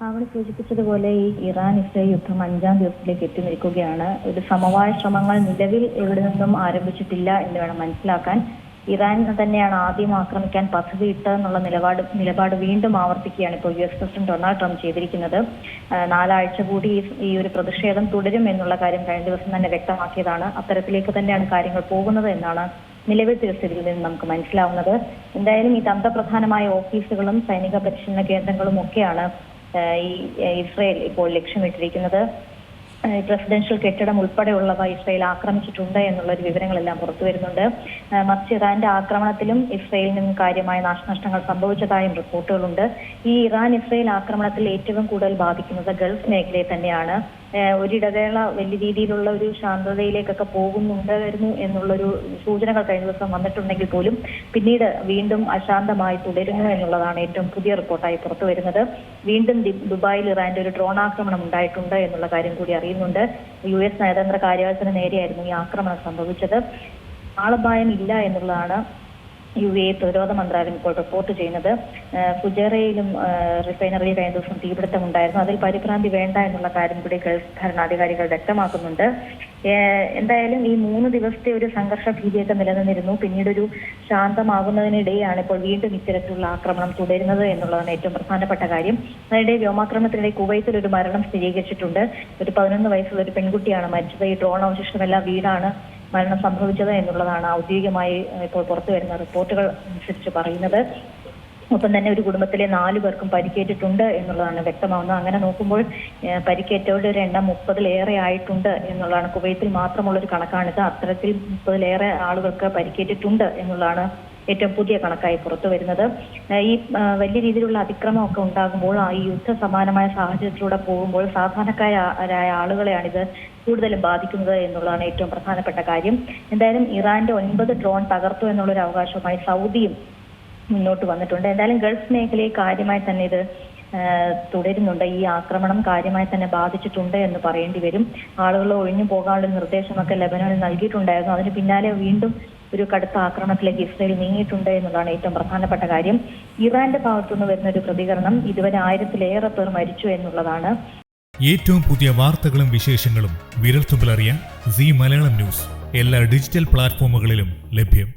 അവിടെ സൂചിപ്പിച്ചതുപോലെ ഈ ഇറാൻ ഇസ്രയേൽ യുദ്ധം 5-ാം ദിവസത്തിലേക്ക് എത്തി നിൽക്കുകയാണ്. ഒരു സമവായ ശ്രമങ്ങൾ നിലവിൽ എവിടെ നിന്നും ആരംഭിച്ചിട്ടില്ല എന്ന് വേണം മനസ്സിലാക്കാൻ. ഇറാൻ തന്നെയാണ് ആദ്യം ആക്രമിക്കാൻ പദ്ധതിയിട്ടെന്നുള്ള നിലപാട് വീണ്ടും ആവർത്തിക്കുകയാണ് ഇപ്പോൾ US പ്രസിഡന്റ് ഡൊണാൾഡ് ട്രംപ് ചെയ്തിരിക്കുന്നത്. 4 ആഴ്ച കൂടി ഈ ഒരു പ്രതിഷേധം തുടരും എന്നുള്ള കാര്യം കഴിഞ്ഞ ദിവസം തന്നെ വ്യക്തമാക്കിയതാണ്. അത്തരത്തിലേക്ക് തന്നെയാണ് കാര്യങ്ങൾ പോകുന്നത് എന്നാണ് നിലവിലത്തെ സ്ഥിതിയിൽ നിന്ന് നമുക്ക് മനസ്സിലാവുന്നത്. എന്തായാലും ഈ തന്ത്രപ്രധാനമായ ഓഫീസുകളും സൈനിക പരിശീലന കേന്ദ്രങ്ങളും ഒക്കെയാണ് ഈ ഇസ്രയേൽ ഇപ്പോൾ ലക്ഷ്യമിട്ടിരിക്കുന്നത്. പ്രസിഡൻഷ്യൽ കെട്ടിടം ഉൾപ്പെടെയുള്ളവ ഇസ്രയേൽ ആക്രമിച്ചിട്ടുണ്ട് എന്നുള്ള ഒരു വിവരങ്ങളെല്ലാം പുറത്തു വരുന്നുണ്ട്. മറിച്ച് ഇറാന്റെ ആക്രമണത്തിലും ഇസ്രയേലിനും കാര്യമായ നാശനഷ്ടങ്ങൾ സംഭവിച്ചതായും റിപ്പോർട്ടുകളുണ്ട്. ഈ ഇറാൻ ഇസ്രയേൽ ആക്രമണത്തിൽ ഏറ്റവും കൂടുതൽ ബാധിക്കുന്നത് ഗൾഫ് മേഖലയെ തന്നെയാണ്. ഒരിടവേള വലിയ രീതിയിലുള്ള ഒരു ശാന്തതയിലേക്കൊക്കെ പോകുന്നുണ്ടായിരുന്നു എന്നുള്ളൊരു സൂചനകൾ കഴിഞ്ഞ ദിവസം വന്നിട്ടുണ്ടെങ്കിൽ പോലും പിന്നീട് വീണ്ടും അശാന്തമായി തുടരുന്നു എന്നുള്ളതാണ് ഏറ്റവും പുതിയ റിപ്പോർട്ടായി പുറത്തു വരുന്നത്. വീണ്ടും ദുബായിൽ ഇറാന്റെ ഒരു ഡ്രോൺ ആക്രമണം ഉണ്ടായിട്ടുണ്ട് എന്നുള്ള കാര്യം കൂടി അറിയുന്നുണ്ട്. US നയതന്ത്ര കാര്യാലയത്തിന് നേരെയായിരുന്നു ഈ ആക്രമണം സംഭവിച്ചത്. ആളപായം ഇല്ല എന്നുള്ളതാണ് UAE പ്രതിരോധ മന്ത്രാലയം ഇപ്പോൾ റിപ്പോർട്ട് ചെയ്യുന്നത്. ഫുജേറയിലും റിഫൈനറിയിൽ കഴിഞ്ഞ ദിവസം തീപിടുത്തം ഉണ്ടായിരുന്നു. അതിൽ പരിഭ്രാന്തി വേണ്ട എന്നുള്ള കാര്യം കൂടി ഗൾഫ് ഭരണാധികാരികൾ വ്യക്തമാക്കുന്നുണ്ട്. എന്തായാലും ഈ 3 ദിവസത്തെ ഒരു സംഘർഷ ഭീതിയൊക്കെ നിലനിന്നിരുന്നു. പിന്നീട് ഒരു ശാന്തമാകുന്നതിനിടെയാണ് ഇപ്പോൾ വീണ്ടും ഇത്തരത്തിലുള്ള ആക്രമണം തുടരുന്നത് എന്നുള്ളതാണ് ഏറ്റവും പ്രധാനപ്പെട്ട കാര്യം. അതിനിടെ വ്യോമാക്രമണത്തിനിടെ കുവൈത്തിൽ ഒരു മരണം സ്ഥിരീകരിച്ചിട്ടുണ്ട്. ഒരു 11 വയസ്സുള്ള ഒരു പെൺകുട്ടിയാണ് മരിച്ചത്. ഈ ഡ്രോൺ അവശിഷ്ടമെല്ലാം വീടാണ് മരണം സംഭവിച്ചത് എന്നുള്ളതാണ് ഔദ്യോഗികമായി ഇപ്പോൾ പുറത്തു വരുന്ന റിപ്പോർട്ടുകൾ അനുസരിച്ച് പറയുന്നത്. ഒപ്പം തന്നെ ഒരു കുടുംബത്തിലെ 4 പേർക്കും പരിക്കേറ്റിട്ടുണ്ട് എന്നുള്ളതാണ് വ്യക്തമാവുന്നത്. അങ്ങനെ നോക്കുമ്പോൾ പരിക്കേറ്റവരുടെ എണ്ണം 30-ലേറെ ആയിട്ടുണ്ട് എന്നുള്ളതാണ്. കുവൈത്തിൽ മാത്രമുള്ള ഒരു കണക്കാണിത്. അത്തരത്തിൽ 30-ലേറെ ആളുകൾക്ക് പരിക്കേറ്റിട്ടുണ്ട് എന്നുള്ളതാണ് ഏറ്റവും പുതിയ കണക്കായി പുറത്തു വരുന്നത്. ഈ വലിയ രീതിയിലുള്ള അതിക്രമമൊക്കെ ഉണ്ടാകുമ്പോൾ ഈ യുദ്ധ സമാനമായ സാഹചര്യത്തിലൂടെ പോകുമ്പോൾ സാധാരണക്കാരായ ആളുകളെയാണിത് കൂടുതലും ബാധിക്കുന്നത് എന്നുള്ളതാണ് ഏറ്റവും പ്രധാനപ്പെട്ട കാര്യം. എന്തായാലും ഇറാന്റെ 9 ഡ്രോൺ തകർത്തു എന്നുള്ളൊരു അവകാശവുമായി സൗദിയും മുന്നോട്ട് വന്നിട്ടുണ്ട്. എന്തായാലും ഗൾഫ് മേഖലയെ കാര്യമായി തന്നെ ഇത് തുടരുന്നുണ്ട്. ഈ ആക്രമണം കാര്യമായി തന്നെ ബാധിച്ചിട്ടുണ്ട് എന്ന് പറയേണ്ടി വരും. ആളുകൾ ഒഴിഞ്ഞു പോകാനുള്ള നിർദ്ദേശമൊക്കെ ലെബനോണിൽ നൽകിയിട്ടുണ്ടായിരുന്നു. അതിന് പിന്നാലെ വീണ്ടും ഒരു കടുത്ത ആക്രമണത്തിലേക്ക് ഇസ്രയേൽ നീങ്ങിയിട്ടുണ്ട് എന്നുള്ളതാണ് ഏറ്റവും പ്രധാനപ്പെട്ട കാര്യം. ഇറാന്റെ ഭാഗത്തുനിന്ന് വരുന്ന ഒരു പ്രതികരണം ഇതുവരെ 1000-ലേറെ പേർ മരിച്ചു എന്നുള്ളതാണ്. ഏറ്റവും പുതിയ വാർത്തകളും വിശേഷങ്ങളും വിരൽത്തുമ്പിലറിയാൻ സീ മലയാളം ന്യൂസ് എല്ലാ ഡിജിറ്റൽ പ്ലാറ്റ്ഫോമുകളിലും ലഭ്യം.